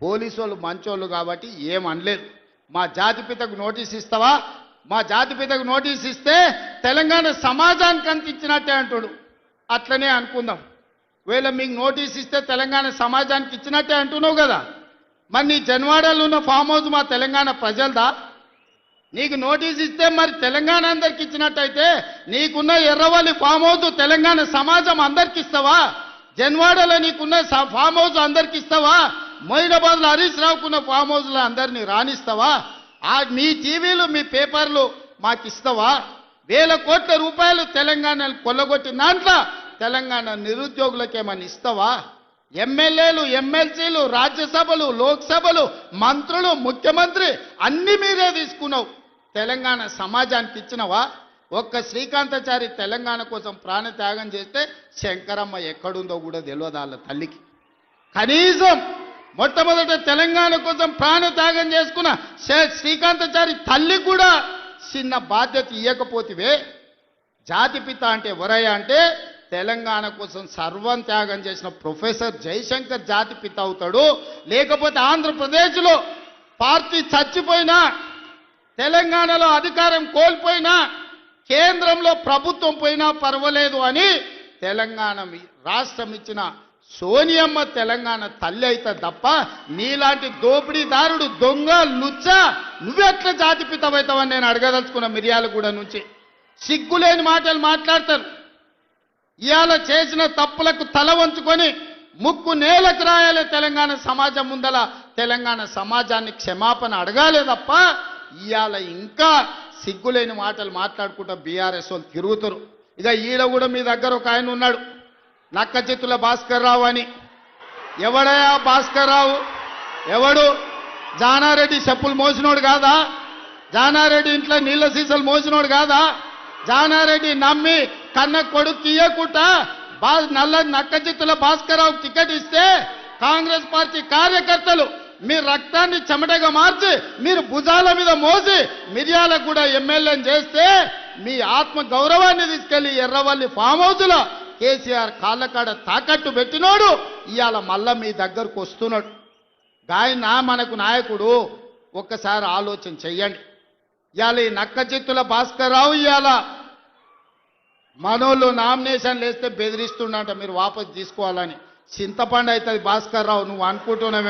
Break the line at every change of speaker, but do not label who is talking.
Police వాళ్ళు మంచోళ్ళు కాబట్టి ఏం అనలేదు. మా జాతిపితకు నోటీస్ ఇస్తావా? మా జాతిపితకు నోటీస్ ఇస్తే తెలంగాణ సమాజానికి అంత ఇచ్చినట్టే అంటాడు. అట్లనే అనుకుందాం. ఒకవేళ మీకు నోటీస్ ఇస్తే తెలంగాణ సమాజానికి ఇచ్చినట్టే అంటున్నావు కదా, మరి నీ జన్వాడలో ఉన్న ఫామ్ హౌస్ మా తెలంగాణ ప్రజలదా? నీకు నోటీస్ ఇస్తే మరి తెలంగాణ అందరికి ఇచ్చినట్టయితే నీకున్న ఎర్రవల్లి ఫామ్ హౌస్ తెలంగాణ సమాజం అందరికి ఇస్తావా? జన్వాడలో నీకున్న ఫామ్ హౌస్ అందరికి ఇస్తావా? మొయినాబాద్లో హరీష్ రావుకున్న ఫామ్ హౌస్లో అందరినీ రాణిస్తావా? మీ టీవీలు మీ పేపర్లు మాకు ఇస్తావా? వేల కోట్ల రూపాయలు తెలంగాణను కొల్లగొట్టిన దాంట్లో తెలంగాణ నిరుద్యోగులకేమని ఇస్తావా? ఎమ్మెల్యేలు, ఎమ్మెల్సీలు, రాజ్యసభలు, లోక్సభలు, మంత్రులు, ముఖ్యమంత్రి అన్ని మీరే తీసుకున్నావు. తెలంగాణ సమాజానికి ఇచ్చినవా? ఒక్క శ్రీకాంతాచారి తెలంగాణ కోసం ప్రాణత్యాగం చేస్తే శంకరమ్మ ఎక్కడుందో కూడా తెలియదు వాళ్ళ తల్లికి. కనీసం మొట్టమొదట తెలంగాణ కోసం ప్రాణత్యాగం చేసుకున్న శ్రీకాంతాచారి తల్లి కూడా చిన్న బాధ్యత ఇవ్వకపోతివే. జాతిపిత అంటే ఎవరయ్యా అంటే తెలంగాణ కోసం సర్వం త్యాగం చేసిన ప్రొఫెసర్ జయశంకర్ జాతిపిత అవుతాడు. లేకపోతే ఆంధ్రప్రదేశ్లో పార్టీ చచ్చిపోయినా, తెలంగాణలో అధికారం కోల్పోయినా, కేంద్రంలో ప్రభుత్వం పోయినా పర్వాలేదు అని తెలంగాణ రాష్ట్రం ఇచ్చిన సోనియమ్మ తెలంగాణ తల్లి అయితే తప్ప నీలాంటి దోపిడీదారుడు, దొంగ, లుచ్చ నువ్వెట్లా జాతిపితమవుతావని నేను అడగదలుచుకున్న. మిర్యాలగూడ నుంచి సిగ్గులేని మాటలు మాట్లాడతారు. ఇవాళ చేసిన తప్పులకు తల వంచుకొని ముక్కు నేలకు రాయాలి. తెలంగాణ సమాజం ముందల తెలంగాణ సమాజాన్ని క్షమాపణ అడగాలే తప్ప ఇవాళ ఇంకా సిగ్గులేని మాటలు మాట్లాడుకుంటూ బీఆర్ఎస్ వాళ్ళు తిరుగుతారు. ఇక ఈడ కూడా మీ దగ్గర ఒక ఆయన ఉన్నాడు, నక్కచిత్తుల భాస్కర్ రావు అని. ఎవడయా భాస్కర్ రావు? ఎవడు? జానారెడ్డి చెప్పులు మోసినోడు కాదా? జానారెడ్డి ఇంట్లో నీళ్ళ సీసాలు మోసినోడు కాదా? జానారెడ్డి నమ్మి కన్న కొడుకు తీయకుండా నక్కచిత్తుల భాస్కర్ రావు టికెట్ ఇస్తే కాంగ్రెస్ పార్టీ కార్యకర్తలు మీ రక్తాన్ని చెమటగా మార్చి మీరు భుజాల మీద మోసి మిర్యాలగూడ ఎమ్మెల్యేని చేస్తే మీ ఆత్మ గౌరవాన్ని తీసుకెళ్లి ఎర్రవల్లి ఫామ్ హౌస్లో కేసీఆర్ కాళ్ళకాడ తాకట్టు పెట్టినోడు ఇవాళ మళ్ళా మీ దగ్గరకు వస్తున్నాడు. గాయన మనకు నాయకుడు. ఒక్కసారి ఆలోచన చెయ్యండి. ఇవాళ ఈ నక్కచిత్తుల భాస్కర్ రావు ఇవాళ మనోళ్ళు నామినేషన్లు వేస్తే బెదిరిస్తుండంట మీరు వాపసు తీసుకోవాలని. చింతపండు అవుతుంది భాస్కర్ రావు, నువ్వు అనుకుంటున్నావే.